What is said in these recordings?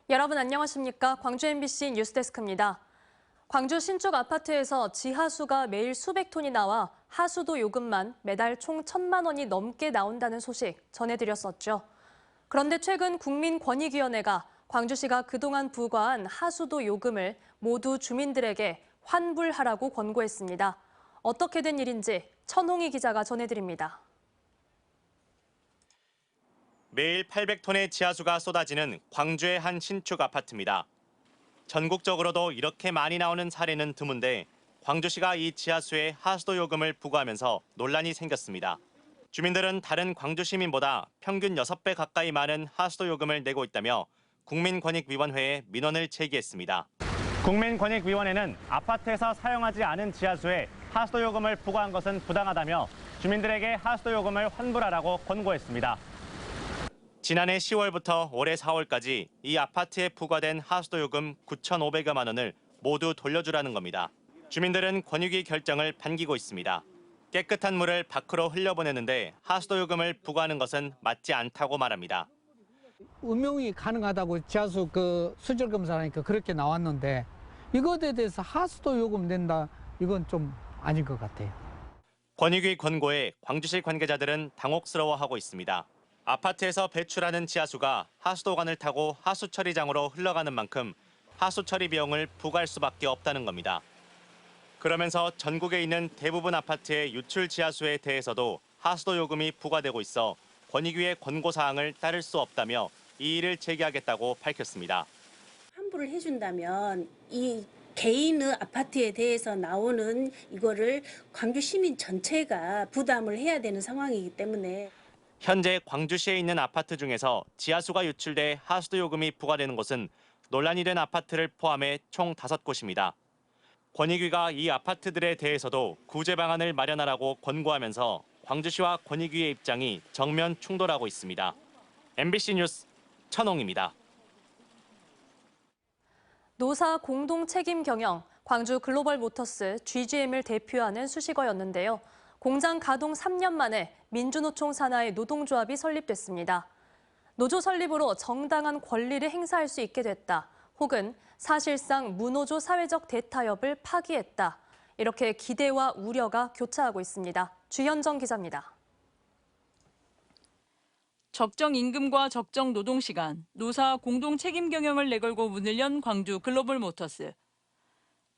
여러분 안녕하십니까? 광주 MBC 뉴스데스크입니다. 광주 신축 아파트에서 지하수가 매일 수백 톤이 나와 하수도 요금만 매달 총 1,000만 원이 넘게 나온다는 소식 전해드렸었죠. 그런데 최근 국민권익위원회가 광주시가 그동안 부과한 하수도 요금을 모두 주민들에게 환불하라고 권고했습니다. 어떻게 된 일인지 천홍희 기자가 전해드립니다. 매일 800톤의 지하수가 쏟아지는 광주의 한 신축 아파트입니다. 전국적으로도 이렇게 많이 나오는 사례는 드문데 광주시가 이 지하수에 하수도 요금을 부과하면서 논란이 생겼습니다. 주민들은 다른 광주 시민보다 평균 6배 가까이 많은 하수도 요금을 내고 있다며 국민권익위원회에 민원을 제기했습니다. 국민권익위원회는 아파트에서 사용하지 않은 지하수에 하수도 요금을 부과한 것은 부당하다며 주민들에게 하수도 요금을 환불하라고 권고했습니다. 지난해 10월부터 올해 4월까지 이 아파트에 부과된 하수도 요금 9,500여만 원을 모두 돌려주라는 겁니다. 주민들은 권익위 결정을 반기고 있습니다. 깨끗한 물을 밖으로 흘려보내는데 하수도 요금을 부과하는 것은 맞지 않다고 말합니다. 음용이 가능하다고 지하수 수질 검사하니까 그렇게 나왔는데 이것에 대해서 하수도 요금 낸다 이건 좀 아닌 것 같아요. 권익위 권고에 광주시 관계자들은 당혹스러워하고 있습니다. 아파트에서 배출하는 지하수가 하수도관을 타고 하수처리장으로 흘러가는 만큼 하수처리 비용을 부과할 수밖에 없다는 겁니다. 그러면서 전국에 있는 대부분 아파트의 유출 지하수에 대해서도 하수도 요금이 부과되고 있어 권익위의 권고사항을 따를 수 없다며 이의를 제기하겠다고 밝혔습니다. 환불을 해준다면 이 개인의 아파트에 대해서 나오는 이거를 광주 시민 전체가 부담을 해야 되는 상황이기 때문에 현재 광주시에 있는 아파트 중에서 지하수가 유출돼 하수도 요금이 부과되는 곳은 논란이 된 아파트를 포함해 총 5곳입니다. 권익위가 이 아파트들에 대해서도 구제 방안을 마련하라고 권고하면서 광주시와 권익위의 입장이 정면 충돌하고 있습니다. MBC 뉴스 천홍입니다. 노사 공동 책임 경영, 광주 글로벌모터스 GGM을 대표하는 수식어였는데요. 공장 가동 3년 만에 민주노총 산하의 노동조합이 설립됐습니다. 노조 설립으로 정당한 권리를 행사할 수 있게 됐다. 혹은 사실상 무노조 사회적 대타협을 파기했다. 이렇게 기대와 우려가 교차하고 있습니다. 주현정 기자입니다. 적정 임금과 적정 노동시간, 노사 공동 책임 경영을 내걸고 문을 연 광주 글로벌모터스.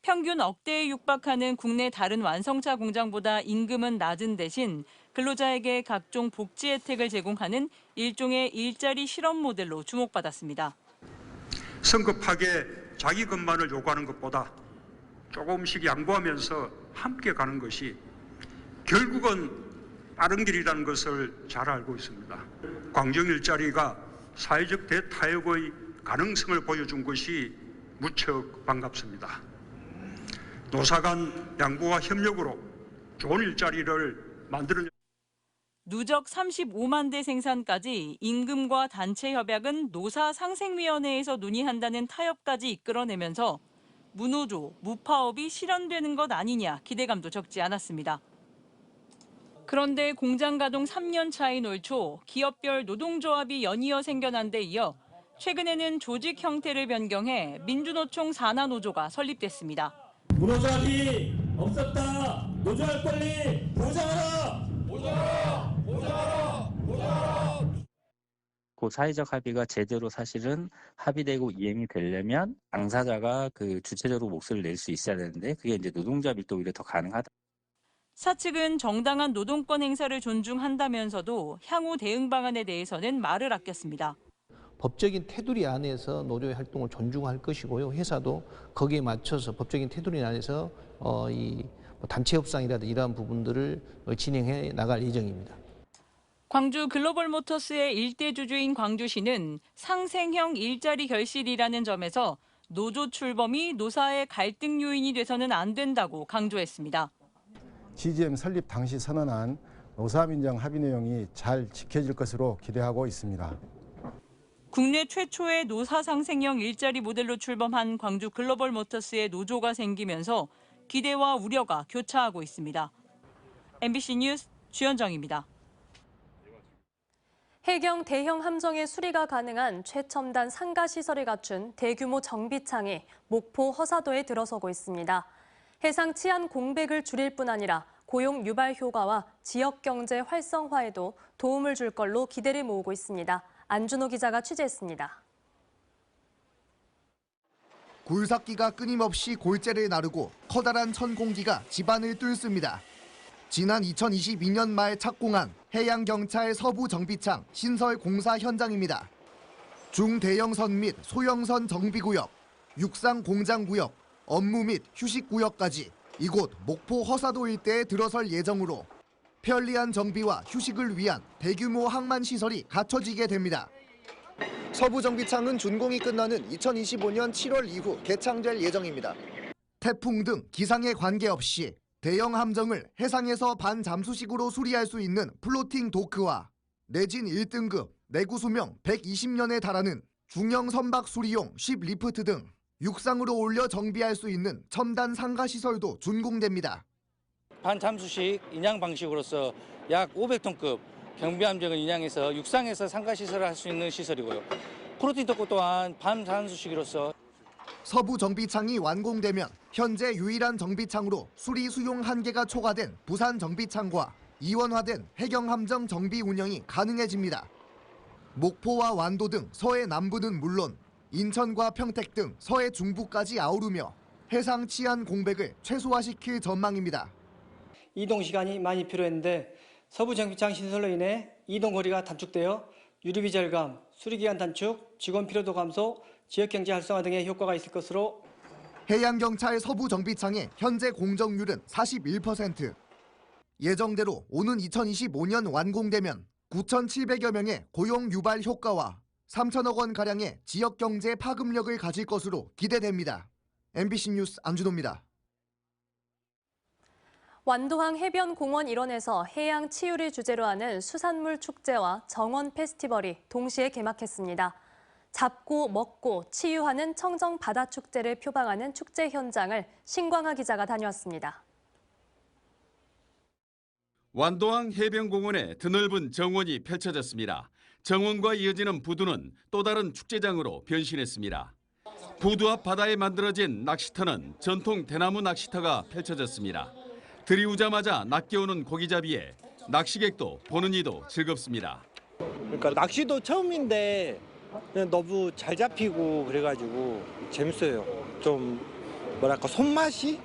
평균 억대에 육박하는 국내 다른 완성차 공장보다 임금은 낮은 대신 근로자에게 각종 복지 혜택을 제공하는 일종의 일자리 실험 모델로 주목받았습니다. 성급하게 자기 것만을 요구하는 것보다 조금씩 양보하면서 함께 가는 것이 결국은 빠른 길이라는 것을 잘 알고 있습니다. 광정 일자리가 사회적 대타협의 가능성을 보여준 것이 무척 반갑습니다. 노사 간 양보와 협력으로 좋은 일자리를 만드는 누적 35만 대 생산까지 임금과 단체 협약은 노사 상생위원회에서 논의한다는 타협까지 이끌어내면서 무노조, 무파업이 실현되는 것 아니냐 기대감도 적지 않았습니다. 그런데 공장 가동 3년 차인 올 초 기업별 노동조합이 연이어 생겨난 데 이어 최근에는 조직 형태를 변경해 민주노총 산하노조가 설립됐습니다. 무노조합이 없었다. 노조할 권리 보장하라. 보장하라. 보장하라. 보장하라. 그 사회적 합의가 제대로 사실은 합의되고 이행이 되려면 당사자가 주체적으로 목소리를 낼 수 있어야 되는데 그게 이제 노동조합일 때 오히려 더 가능하다. 사측은 정당한 노동권 행사를 존중한다면서도 향후 대응 방안에 대해서는 말을 아꼈습니다. 법적인 테두리 안에서 노조의 활동을 존중할 것이고요. 회사도 거기에 맞춰서 법적인 테두리 안에서 이 단체 협상이라든지 이러한 부분들을 진행해 나갈 예정입니다. 광주 글로벌모터스의 일대 주주인 광주시는 상생형 일자리 결실이라는 점에서 노조 출범이 노사의 갈등 요인이 돼서는 안 된다고 강조했습니다. GGM 설립 당시 선언한 노사민정 합의 내용이 잘 지켜질 것으로 기대하고 있습니다. 국내 최초의 노사 상생형 일자리 모델로 출범한 광주 글로벌모터스의 노조가 생기면서 기대와 우려가 교차하고 있습니다. MBC 뉴스 주현정입니다. 해경 대형 함정의 수리가 가능한 최첨단 상가 시설을 갖춘 대규모 정비창이 목포 허사도에 들어서고 있습니다. 해상 치안 공백을 줄일 뿐 아니라 고용 유발 효과와 지역 경제 활성화에도 도움을 줄 걸로 기대를 모으고 있습니다. 안준호 기자가 취재했습니다. 굴삭기가 끊임없이 골재를 나르고 커다란 천공기가 집안을 뚫습니다. 지난 2022년 말 착공한 해양경찰 서부정비창 신설 공사 현장입니다. 중대형선 및 소형선 정비구역, 육상공장구역, 업무 및 휴식구역까지 이곳 목포 허사도 일대에 들어설 예정으로 편리한 정비와 휴식을 위한 대규모 항만시설이 갖춰지게 됩니다. 서부정비창은 준공이 끝나는 2025년 7월 이후 개창될 예정입니다. 태풍 등 기상에 관계없이 대형 함정을 해상에서 반잠수식으로 수리할 수 있는 플로팅 도크와 내진 1등급 내구 수명 120년에 달하는 중형 선박 수리용 쉽 리프트 등 육상으로 올려 정비할 수 있는 첨단 상가 시설도 준공됩니다. 반잠수식 인양 방식으로서 약 500톤급 경비함정을 인양해서 육상에서 상가 시설을 할 수 있는 시설이고요. 플로팅 도크 또한 반잠수식으로서 서부 정비창이 완공되면 현재 유일한 정비창으로 수리 수용 한계가 초과된 부산 정비창과 이원화된 해경함정 정비 운영이 가능해집니다. 목포와 완도 등 서해 남부는 물론 인천과 평택 등 서해 중부까지 아우르며 해상 치안 공백을 최소화시킬 전망입니다. 이동 시간이 많이 필요했는데 서부 정비창 신설로 인해 이동 거리가 단축되어 유류비 절감, 수리기간 단축, 직원 피로도 감소, 지역경제 활성화 등의 효과가 있을 것으로 해양경찰 서부정비창의 현재 공정률은 41%. 예정대로 오는 2025년 완공되면 9,700여 명의 고용 유발 효과와 3천억 원가량의 지역경제 파급력을 가질 것으로 기대됩니다. MBC 뉴스 안준호입니다. 완도항 해변공원 일원에서 해양 치유를 주제로 하는 수산물 축제와 정원 페스티벌이 동시에 개막했습니다. 잡고 먹고 치유하는 청정 바다 축제를 표방하는 축제 현장을 신광하 기자가 다녀왔습니다. 완도항 해변공원에 드넓은 정원이 펼쳐졌습니다. 정원과 이어지는 부두는 또 다른 축제장으로 변신했습니다. 부두 앞 바다에 만들어진 낚시터는 전통 대나무 낚시터가 펼쳐졌습니다. 들이우자마자 낚여오는 고기잡이에 낚시객도 보는 이도 즐겁습니다. 그러니까 낚시도 처음인데 그냥 너무 잘 잡히고 그래가지고 재밌어요. 좀 뭐랄까 손맛이?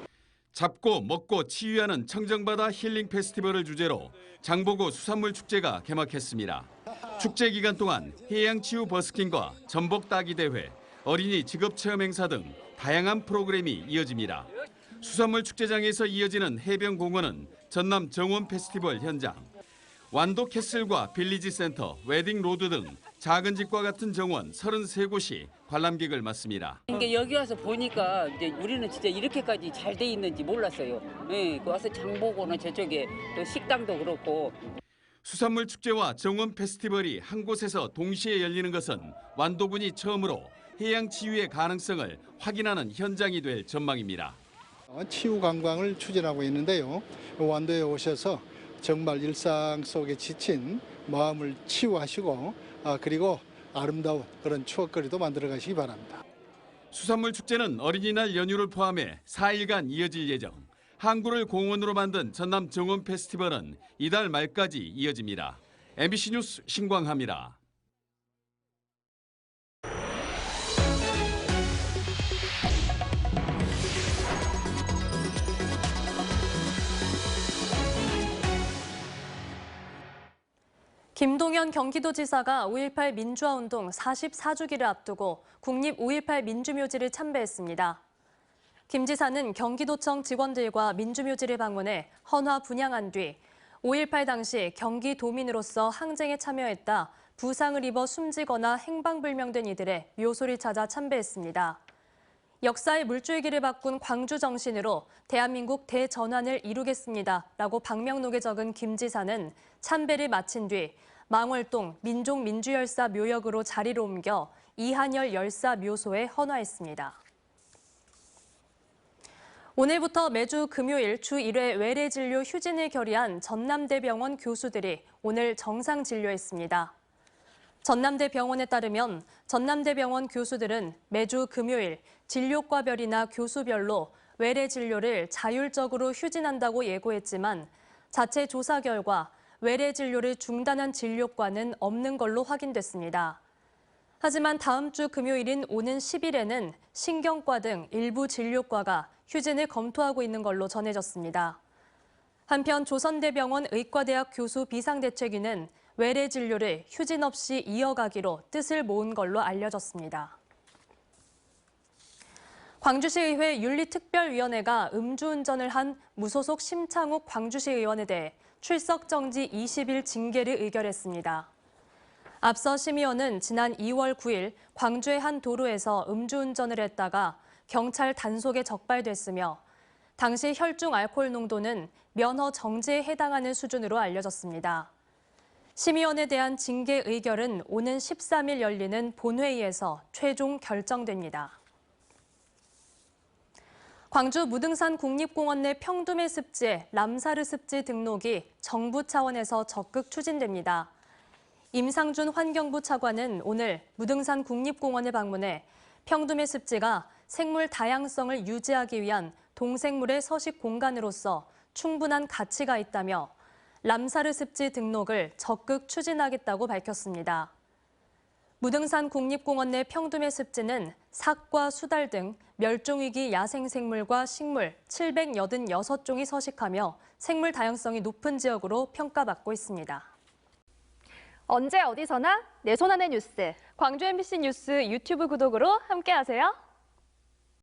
잡고 먹고 치유하는 청정바다 힐링 페스티벌을 주제로 장보고 수산물 축제가 개막했습니다. 축제 기간 동안 해양치유 버스킹과 전복 따기 대회, 어린이 직업체험 행사 등 다양한 프로그램이 이어집니다. 수산물 축제장에서 이어지는 해변공원은 전남 정원 페스티벌 현장, 완도 캐슬과 빌리지 센터, 웨딩 로드 등 작은 집과 같은 정원 33곳이 관람객을 맞습니다. 이게 여기 와서 보니까 이제 우리는 진짜 이렇게까지 잘 돼 있는지 몰랐어요. 네, 와서 장 보고는 저쪽에 또 식당도 그렇고. 수산물 축제와 정원 페스티벌이 한 곳에서 동시에 열리는 것은 완도군이 처음으로 해양 치유의 가능성을 확인하는 현장이 될 전망입니다. 치유 관광을 추진하고 있는데요. 완도에 오셔서 정말 일상 속에 지친 마음을 치유하시고 그리고 아름다운 그런 추억거리도 만들어 가시기 바랍니다. 수산물 축제는 어린이날 연휴를 포함해 4일간 이어질 예정. 항구를 공원으로 만든 전남 정원 페스티벌은 이달 말까지 이어집니다. MBC 뉴스 신광하입니다. 김동연 경기도지사가 5.18 민주화운동 44주기를 앞두고 국립 5.18 민주묘지를 참배했습니다. 김 지사는 경기도청 직원들과 민주묘지를 방문해 헌화 분향한 뒤 5.18 당시 경기도민으로서 항쟁에 참여했다 부상을 입어 숨지거나 행방불명된 이들의 묘소를 찾아 참배했습니다. 역사의 물줄기를 바꾼 광주 정신으로 대한민국 대전환을 이루겠습니다라고 방명록에 적은 김 지사는 참배를 마친 뒤 망월동 민족민주열사 묘역으로 자리를 옮겨 이한열 열사 묘소에 헌화했습니다. 오늘부터 매주 금요일 주 1회 외래진료 휴진을 결의한 전남대병원 교수들이 오늘 정상 진료했습니다. 전남대병원에 따르면 전남대병원 교수들은 매주 금요일 진료과별이나 교수별로 외래 진료를 자율적으로 휴진한다고 예고했지만 자체 조사 결과 외래 진료를 중단한 진료과는 없는 걸로 확인됐습니다. 하지만 다음 주 금요일인 오는 10일에는 신경과 등 일부 진료과가 휴진을 검토하고 있는 걸로 전해졌습니다. 한편 조선대병원 의과대학 교수 비상대책위는 외래 진료를 휴진 없이 이어가기로 뜻을 모은 걸로 알려졌습니다. 광주시의회 윤리특별위원회가 음주운전을 한 무소속 심창욱 광주시 의원에 대해 출석 정지 20일 징계를 의결했습니다. 앞서 심 의원은 지난 2월 9일 광주의 한 도로에서 음주운전을 했다가 경찰 단속에 적발됐으며 당시 혈중 알코올 농도는 면허 정지에 해당하는 수준으로 알려졌습니다. 심의원에 대한 징계 의결은 오는 13일 열리는 본회의에서 최종 결정됩니다. 광주 무등산 국립공원 내 평두메 습지의 람사르 습지 등록이 정부 차원에서 적극 추진됩니다. 임상준 환경부 차관은 오늘 무등산 국립공원을 방문해 평두메 습지가 생물 다양성을 유지하기 위한 동생물의 서식 공간으로서 충분한 가치가 있다며 람사르 습지 등록을 적극 추진하겠다고 밝혔습니다. 무등산 국립공원 내 평두메 습지는 삭과 수달 등 멸종위기 야생생물과 식물 786종이 서식하며 생물 다양성이 높은 지역으로 평가받고 있습니다. 언제 어디서나 내 손 안의 뉴스. 광주 MBC 뉴스 유튜브 구독으로 함께하세요.